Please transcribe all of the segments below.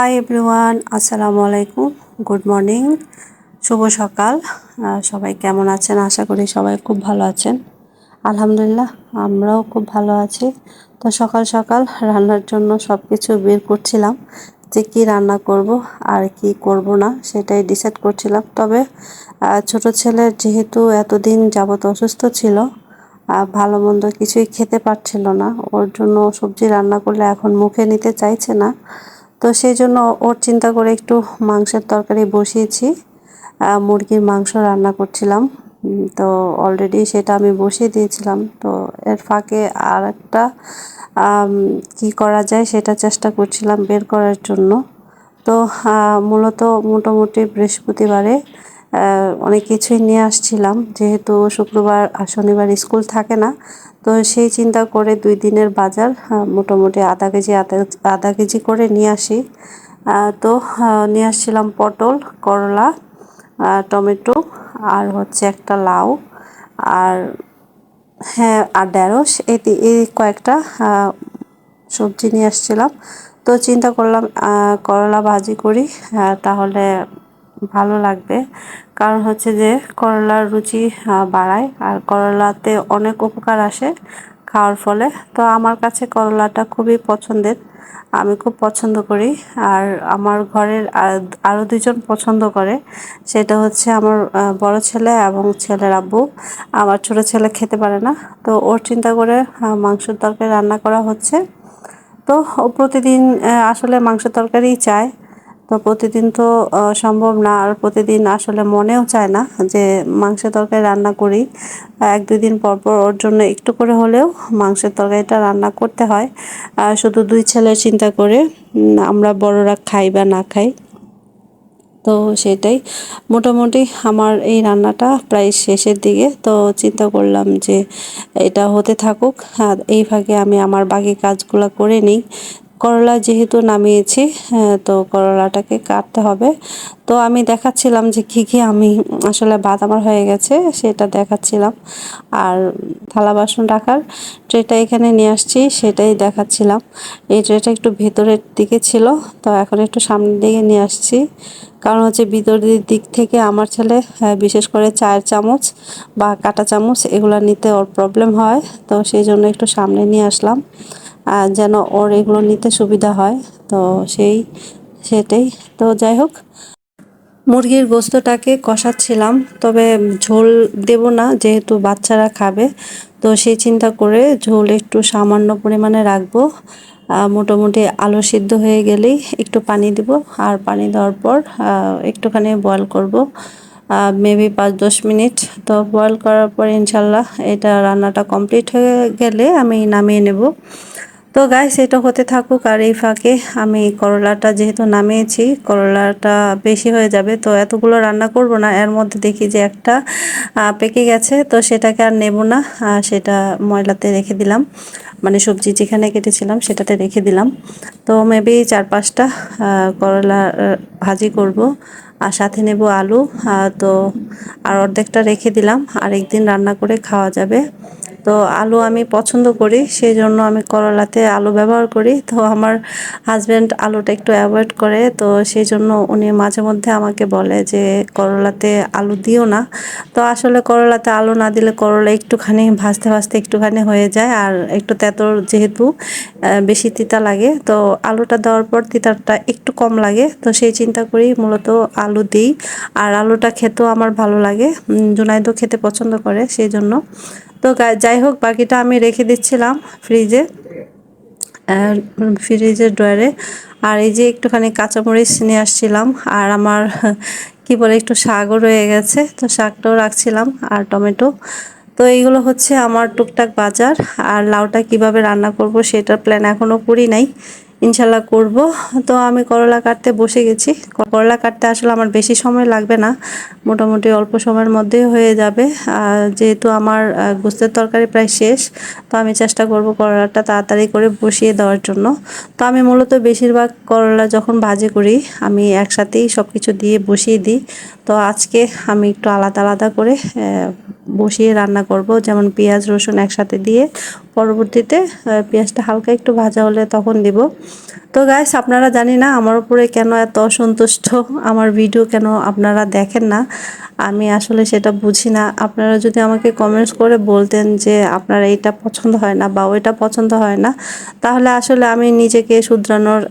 Hi everyone, আসসালামু আলাইকুম, good morning, শুভ সকাল। সবাই কেমন আছেন? আশা করি সবাই খুব ভালো আছেন। আলহামদুলিল্লাহ, আমরাও খুব ভালো আছি। তো সকাল সকাল রান্নার জন্য সব কিছু বের করছিলাম যে কি রান্না করব আর কি করব না সেটাই ডিসাইড করছিলাম। তবে ছোট ছেলের যেহেতু এতদিন যাবত অসুস্থ ছিল, ভালো মন্দ কিছুই খেতে পারছিল না, ওর জন্য সবজি রান্না করলে এখন মুখে নিতে চাইছে না। তো সেই জন্য ওর চিন্তা করে একটু মাংসের তরকারি বসিয়েছি। মুরগির মাংস রান্না করছিলাম। তো অলরেডি সেটা আমি বসিয়ে দিয়েছিলাম। তো এর ফাঁকে আর একটা কি করা যায় সেটা চেষ্টা করছিলাম বের করার জন্য। তো মূলত মোটামুটি বৃহস্পতিবারে অনেক কিছুই নিয়ে আসছিলাম, যেহেতু শুক্রবার আর শনিবার স্কুল থাকে না। তো সেই চিন্তা করে 2 দিনের বাজার মোটামুটি আধা কেজি করে নিয়ে আসি। তো নিয়ে আসছিলাম পটল, করলা, টমেটো, আর হচ্ছে একটা লাউ, আর হ্যাঁ আর ঢেঁড়স, এই কয়েকটা সবজি নিয়ে আসছিলাম। তো চিন্তা করলাম করলা ভাজি করি, তাহলে ভালো লাগবে। কারণ হচ্ছে যে করলার রুচি বাড়ায়, আর করলাতে অনেক উপকার আসে খাওয়ার ফলে। তো আমার কাছে করলাটা খুবই পছন্দের, আমি খুব পছন্দ করি। আর আমার ঘরের আরও 2জন পছন্দ করে, সেটা হচ্ছে আমার বড় ছেলে এবং ছেলের আব্বু। আমার ছোট ছেলে খেতে পারে না। তো ওর চিন্তা করে মাংসের তরকারি রান্না করা হচ্ছে। তো ও প্রতিদিন আসলে মাংস তরকারিই চায়। তো প্রতিদিন তো সম্ভব না, আর প্রতিদিন আসলে মনেও চায় না যে মাংসের তরকারি রান্না করি। 1-2 দিন পর পর ওর জন্য একটু করে হলেও মাংসের তরকারিটা রান্না করতে হয়, শুধু 2 ছেলের চিন্তা করে, আমরা বড়রা খাই বা না খাই। তো সেটাই মোটামুটি আমার এই রান্নাটা প্রায় শেষের দিকে। তো চিন্তা করলাম যে এটা হতে থাকুক, আর এই ফাঁকে আমি আমার বাকি কাজগুলো করে নিই। করলা যেহেতু নামিয়েছি, তো করলাটাকে কাটতে হবে। তো আমি দেখাচ্ছিলাম যে কি আমি আসলে ভাত আমার হয়ে গেছে সেটা দেখাচ্ছিলাম, আর থালা বাসন রাখার ট্রেটা এখানে নিয়ে আসছি সেটাই দেখাচ্ছিলাম। এই ট্রেটা একটু ভেতরের দিকে ছিল, তো এখন একটু সামনের দিকে নিয়ে আসছি। কারণ হচ্ছে ভিতরের দিক থেকে আমার ছেলে বিশেষ করে চায়ের চামচ বা কাঁটা চামচ এগুলো নিতে ওর প্রবলেম হয়। তো সেই জন্য একটু সামনে নিয়ে আসলাম যেন ওর এগুলো নিতে সুবিধা হয়। তো সেটাই। তো যাই হোক, মুরগির গোস্তটাকে কষাচ্ছিলাম, তবে ঝোল দেব না যেহেতু বাচ্চারা খাবে। তো সেই চিন্তা করে ঝোল একটু সামান্য পরিমাণে রাখবো। মোটামুটি আলু সিদ্ধ হয়ে গেলেই একটু পানি দিব, আর পানি দেওয়ার পর একটুখানি বয়েল করব, মেবি 5-10 মিনিট। তো বয়েল করার পর ইনশাল্লাহ এটা রান্নাটা কমপ্লিট হয়ে গেলে আমি নামিয়ে নেব। তো গাইস, এটা হতে থাকুক, আর এই ফাঁকে আমি করলাটা যেহেতু নামিয়েছি, করলাটা বেশি হয়ে যাবে, তো এতগুলো রান্না করব না। এর মধ্যে দেখি যে একটা পেকে গেছে, তো সেটাকে আর নেব না, সেটা ময়লাতে রেখে দিলাম, মানে সবজি যেখানে কেটেছিলাম সেটাতে রেখে দিলাম। তো মেবি 4-5টা করলা ভাজি করব, আর সাথে নেব আলু। তো আর অর্ধেকটা রেখে দিলাম, আরেকদিন রান্না করে খাওয়া যাবে। তো আলু আমি পছন্দ করি, সেই জন্য আমি করলাতে আলু ব্যবহার করি। তো আমার হাজব্যান্ড আলুটা একটু অ্যাভয়েড করে, তো সেই জন্য উনি মাঝে মধ্যে আমাকে বলে যে করলাতে আলু দিও না। তো আসলে করলাতে আলু না দিলে করলা একটুখানি ভাজতে ভাজতে একটুখানি হয়ে যায়, আর একটু তেঁতুল যেহেতু বেশি তিতা লাগে, তো আলুটা দেওয়ার পর তিতাটা একটু কম লাগে। তো সেই চিন্তা করি মূলত আলু দিই, আর আলুটা খেতেও আমার ভালো লাগে, জুনাইদও খেতে পছন্দ করে সেই জন্য। তো যাই হোক, বাকিটা আমি রেখে দিচ্ছিলাম ফ্রিজের ড্রয়ারে। আর এই যে একটুখানি কাঁচামরিচ নিয়ে আসছিলাম, আর আমার কি বলে একটু শাকও রয়ে গেছে, তো শাকটাও রাখছিলাম, আর টমেটো। তো এইগুলো হচ্ছে আমার টুকটাক বাজার। আর লাউটা কিভাবে রান্না করব সেটার প্ল্যান এখনো করি নাই, ইনশাল্লাহ করব। তো আমি করলা কাটতে বসে গেছি। করলা কাটতে আসলে আমার বেশি সময় লাগবে না, মোটামুটি অল্প সময়ের মধ্যেই হয়ে যাবে। যেহেতু আমার গোস্তের তরকারি প্রায় শেষ, তো আমি চেষ্টা করব করলাটা তাড়াতাড়ি করে বসিয়ে দেওয়ার জন্য। তো আমি মূলত বেশিরভাগ করলা যখন ভাজি করি আমি একসাথেই সব কিছু দিয়ে বসিয়ে দিই। তো আজকে আমি একটু আলাদা আলাদা করে বসিয়ে রান্না করব, যেমন পেঁয়াজ রসুন একসাথে দিয়ে পরবর্তীতে পেঁয়াজটা হালকা একটু ভাজা হলে তখন দিব। তো গাইস, আপনারা জানি না আমার উপরে কেন এত অসন্তুষ্ট, আমার ভিডিও কেন আপনারা দেখেন না, আমি আসলে সেটা বুঝি না। আপনারা যদি আমাকে কমেন্টস করে বলতেন যে আপনার এইটা পছন্দ হয় না বা ওইটা পছন্দ হয় না, তাহলে আসলে আমি নিজেকে শুধরানোর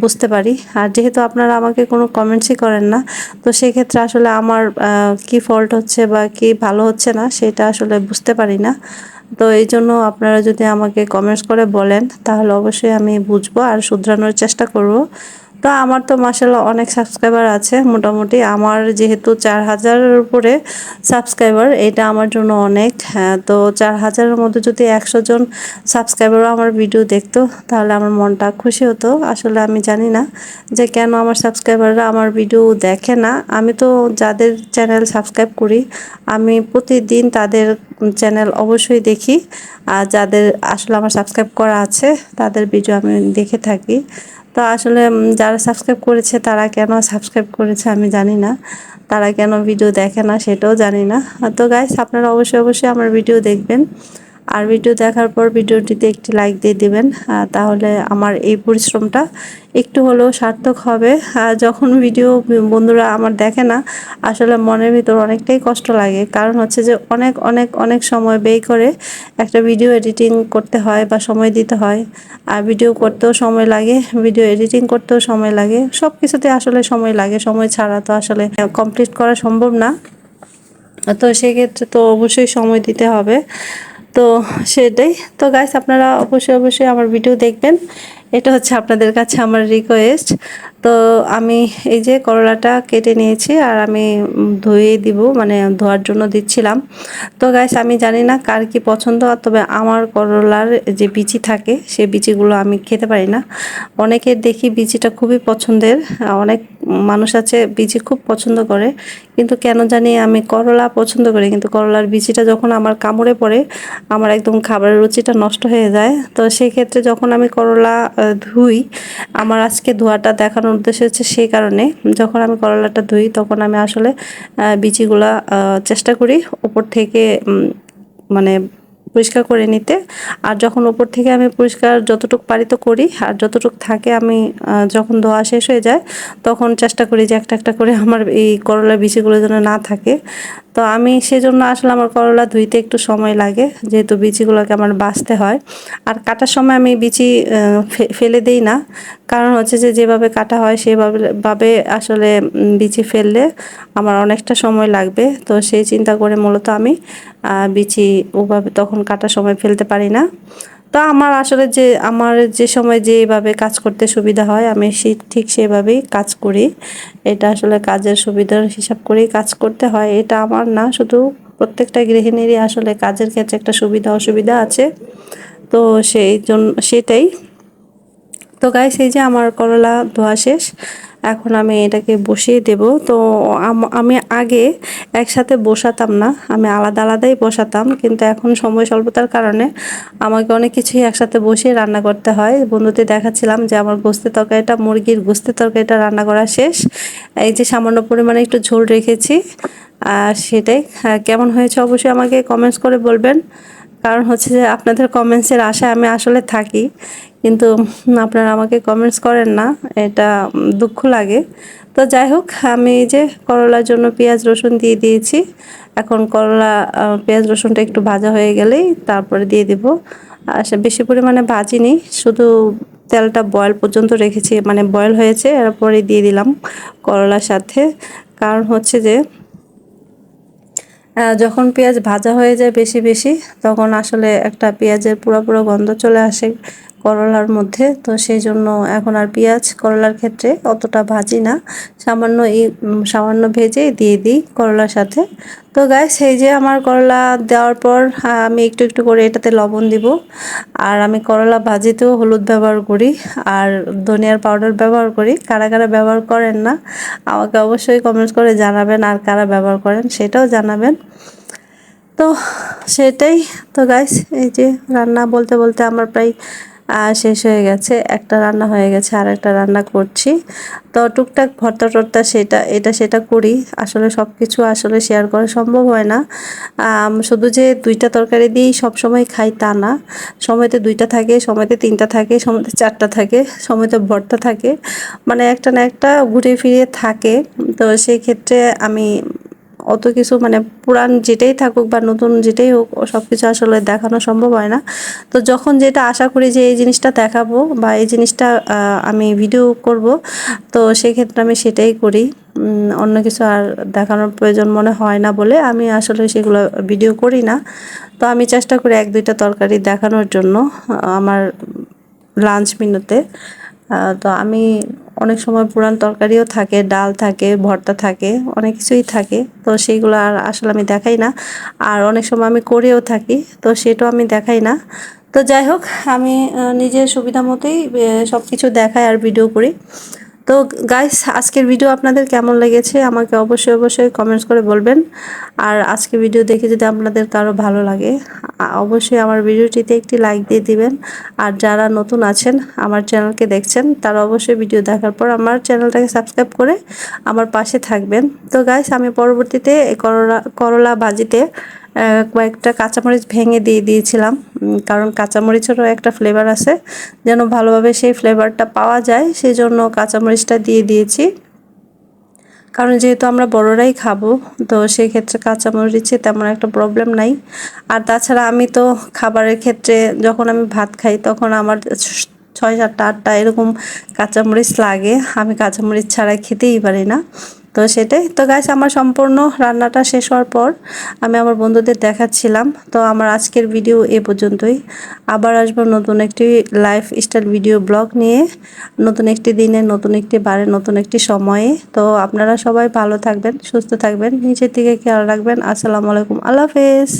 বুঝতে পারি। আর যেহেতু আপনারা আমাকে কোনো কমেন্টসই করেন না, তো সেক্ষেত্রে আসলে আমার কি ফল্ট হচ্ছে বা কি ভালো হচ্ছে না সেটা আসলে বুঝতে পারি না। তো এই জন্য আপনারা যদি আমাকে কমেন্টস করে বলেন তাহলে অবশ্যই আমি বুঝবো আর শুধরানোর চেষ্টা করব। তো আমার তো মাশাআল্লাহ অনেক সাবস্ক্রাইবার আছে, মোটামুটি আমার যেহেতু 4000-এর উপরে সাবস্ক্রাইবার, এটা আমার জন্য অনেক। হ্যাঁ, তো 4000-এর মধ্যে যদি 100 জন সাবস্ক্রাইবারও আমার ভিডিও দেখতো তাহলে আমার মনটা খুশি হতো। আসলে আমি জানি না যে কেন আমার সাবস্ক্রাইবাররা আমার ভিডিও দেখে না। আমি তো যাদের চ্যানেল সাবস্ক্রাইব করি আমি প্রতিদিন তাদের চ্যানেল অবশ্যই দেখি, আর যাদের আসলে আমার সাবস্ক্রাইব করা আছে তাদের ভিডিও আমি দেখে থাকি। তো আসলে যারা সাবস্ক্রাইব করেছে তারা কেন সাবস্ক্রাইব করেছে আমি জানি না, তারা কেন ভিডিও দেখে না সেটাও জানি না। তো গাইস, আপনারা অবশ্যই অবশ্যই আমার ভিডিও দেখবেন, আর ভিডিও দেখার পর ভিডিওটিতে একটি লাইক দিয়ে দিবেন, তাহলে আমার এই পরিশ্রমটা একটু হলেও সার্থক হবে। আর যখন ভিডিও বন্ধুরা আমার দেখে না, আসলে মনের ভিতর অনেকটাই কষ্ট লাগে, কারণ হচ্ছে যে অনেক অনেক অনেক সময় ব্যয় করে একটা ভিডিও এডিটিং করতে হয় বা সময় দিতে হয়। আর ভিডিও করতেও সময় লাগে, ভিডিও এডিটিং করতেও সময় লাগে, সব কিছুতে আসলে সময় লাগে, সময় ছাড়া তো আসলে কমপ্লিট করা সম্ভব না। তো সেক্ষেত্রে তো অবশ্যই সময় দিতে হবে। তো সেটাই। তো গাইস, আপনারা অবশ্যই অবশ্যই আমার ভিডিও দেখবেন, এটা হচ্ছে আপনাদের কাছে আমার রিকোয়েস্ট। তো আমি এই যে করলাটা কেটে নিয়েছি আর আমি ধুয়ে দিব, মানে ধোয়ার জন্য দিচ্ছিলাম। তো গাইস, আমি জানি না কার কি পছন্দ, তবে আমার করলার যে বিচি থাকে সেই বিচিগুলো আমি খেতে পারি না। অনেকের দেখি বিচিটা খুবই পছন্দের, অনেক মানুষ আছে বিচি খুব পছন্দ করে, কিন্তু কেন জানি আমি করলা পছন্দ করি, কিন্তু করলার বিচিটা যখন আমার কামড়ে পড়ে আমার একদম খাবারের রুচিটা নষ্ট হয়ে যায়। তো সেই ক্ষেত্রে যখন আমি করলা ধুই, আমার আজকে ধোয়াটা দেখানোর উদ্দেশ্য হচ্ছে সেই কারণে, যখন আমি করলাটা ধুই তখন আমি আসলে বিচিগুলা চেষ্টা করি উপর থেকে মানে পরিষ্কার করে নিতে। আর যখন উপর থেকে আমি পরিষ্কার যতটুকু পারি তো করি, আর যতটুকু থাকে আমি যখন ধোয়া শেষ হয়ে যায় তখন চেষ্টা করি যে একটা একটা করে আমার এই করলার বিচিগুলো যেন না থাকে। তো আমি সেজন্য আসলে আমার করলা ধুইতে একটু সময় লাগে, যেহেতু বিচিগুলোকে আমার বাছতে হয়। আর কাটার সময় আমি বিচি ফেলে দেই না, কারণ হচ্ছে যে যেভাবে কাটা হয় সেভাবে আসলে বিচি ফেললে আমার অনেকটা সময় লাগবে। তো সেই চিন্তা করে মূলত আমি বিচি ওভাবে তখন কাটার সময় ফেলতে পারি না। তো আমার আসলে আমার যে সময় যেভাবে কাজ করতে সুবিধা হয় আমি ঠিক সেভাবেই কাজ করি। এটা আসলে কাজের সুবিধার হিসাব করেই কাজ করতে হয়, এটা আমার না, শুধু প্রত্যেকটা গৃহিণীরই আসলে কাজের ক্ষেত্রে একটা সুবিধা অসুবিধা আছে। তো সেই জন্য সেটাই। তো গাইস, এই যে আমার করলা ধোয়া শেষ, এখন আমি এটাকে বসিয়ে দেব। তো আমি আগে একসাথে বসাতাম না, আমি আলাদা আলাদাই বসাতাম, কিন্তু এখন সময় স্বল্পতার কারণে আমাকে অনেক কিছুই একসাথে বসিয়ে রান্না করতে হয়। বন্ধুদের দেখাচ্ছিলাম যে আমার গোস্তের তরকারিটা, মুরগির গোস্তের তরকারিটা রান্না করা শেষ। এই যে সামান্য পরিমাণে একটু ঝোল রেখেছি, আর সেটাই। কেমন হয়েছে অবশ্যই আমাকে কমেন্টস করে বলবেন, কারণ হচ্ছে যে আপনাদের কমেন্টসের আশায় আমি আসলে থাকি, কিন্তু আপনারা আমাকে কমেন্টস করেন না, এটা দুঃখ লাগে। তো যাই হোক, আমি এই যে করলার জন্য পেঁয়াজ রসুন দিয়ে দিয়েছি। এখন করলা পেঁয়াজ রসুনটা একটু ভাজা হয়ে গেলেই তারপরে দিয়ে দিব। আর বেশি পরিমাণে ভাজিনি, শুধু তেলটা বয়েল পর্যন্ত রেখেছি, মানে বয়েল হয়েছে এরপরে দিয়ে দিলাম করলার সাথে। কারণ হচ্ছে যে যখন পেঁয়াজ ভাজা হয়ে যায় বেশি বেশি, তখন আসলে একটা পেঁয়াজের পুরো পুরো গন্ধ চলে আসে করলার মধ্যে। তো সেই জন্য এখন আর পেঁয়াজ করলার ক্ষেত্রে অতটা ভাজি না, সামান্য ভেজে দিয়ে দিই করলার সাথে। তো গাইস, এই যে আমার করলা দেওয়ার পর আমি একটু একটু করে এটাতে লবণ দিব। আর আমি করলা ভাজিতেও হলুদ ব্যবহার করি আর ধনিয়ার পাউডার ব্যবহার করি। কারা কারা ব্যবহার করেন না আমাকে অবশ্যই কমেন্টস করে জানাবেন, আর কারা ব্যবহার করেন সেটাও জানাবেন। তো সেটাই। তো গাইস, এই যে রান্না বলতে বলতে আমার প্রায় শেষ হয়ে গেছে, একটা রান্না হয়ে গেছে, আর একটা রান্না করছি। তো টুকটাক ভর্তা টর্তা সেটা করি। আসলে সব কিছু আসলে শেয়ার করা সম্ভব হয় না। শুধু যে দুইটা তরকারি দিয়েই সবসময় খাই তা না, সময়তে দুইটা থাকে, সময়তে তিনটা থাকে, সময়তে চারটা থাকে, সময়তে ভর্তা থাকে, মানে একটা না একটা ঘুরে ফিরে থাকে। তো সেই ক্ষেত্রে আমি অত কিছু মানে পুরান যেটাই থাকুক বা নতুন যেটাই হোক সব কিছু আসলে দেখানো সম্ভব হয় না। তো যখন যেটা আশা করি যে এই জিনিসটা দেখাবো বা এই জিনিসটা আমি ভিডিও করব, তো সেক্ষেত্রে আমি সেটাই করি। অন্য কিছু আর দেখানোর প্রয়োজন মনে হয় না বলে আমি আসলে সেগুলো ভিডিও করি না। তো আমি চেষ্টা করি এক দুইটা তরকারি দেখানোর জন্য আমার লাঞ্চ মেনুতে। তো আমি অনেক সময় পুরান তরকারিও থাকে, ডাল থাকে, ভর্তা থাকে, অনেক কিছুই থাকে। তো সেইগুলো আর আসলে আমি দেখাই না। আর অনেক সময় আমি করেও থাকি, তো সেটাও আমি দেখাই না। তো যাই হোক, আমি নিজের সুবিধা মতোই সব কিছু দেখাই আর ভিডিও করি। তো গাইস, আজকের ভিডিও আপনাদের কেমন লেগেছে আমাকে অবশ্যই অবশ্যই কমেন্টস করে বলবেন। আর আজকে ভিডিও দেখে যদি আপনাদের কারো ভালো লাগে, অবশ্যই আমার ভিডিওটিতে একটি লাইক দিয়ে দিবেন। আর যারা নতুন আছেন আমার চ্যানেলকে দেখছেন, তারা অবশ্যই ভিডিও দেখার পর আমার চ্যানেলটাকে সাবস্ক্রাইব করে আমার পাশে থাকবেন। তো গাইস, আমি পরবর্তীতে করলা ভাজিতে কয়েকটা কাঁচামরিচ ভেঙে দিয়ে দিয়েছিলাম, কারণ কাঁচামরিচেরও একটা ফ্লেভার আছে, যেন ভালোভাবে সেই ফ্লেভারটা পাওয়া যায়, সেই জন্য কাঁচামরিচটা দিয়ে দিয়েছি। কারণ যেহেতু আমরা বড়রাই খাবো, তো সেই ক্ষেত্রে কাঁচামরিচে তেমন একটা প্রবলেম নাই। আর তাছাড়া আমি তো খাবারের ক্ষেত্রে যখন আমি ভাত খাই তখন আমার 6 7 8টা এরকম কাঁচামরিচ লাগে, আমি কাঁচামরিচ ছাড়া খেতেই পারি না। তো সেটাই তো গাইস, আমার সম্পূর্ণ রান্নাটা শেষ হওয়ার পর আমি আমার বন্ধুদের দেখাচ্ছিলাম। তো আমার আজকের ভিডিও এ পর্যন্তই। আবার আসবো নতুন একটি লাইফস্টাইল ভিডিও ব্লগ নিয়ে, নতুন একটি দিনে, নতুন একটি বারে, নতুন একটি সময়ে। তো আপনারা সবাই ভালো থাকবেন, সুস্থ থাকবেন, নিজের দিকে খেয়াল রাখবেন। আসসালামু আলাইকুম, আল্লাহ হাফেজ।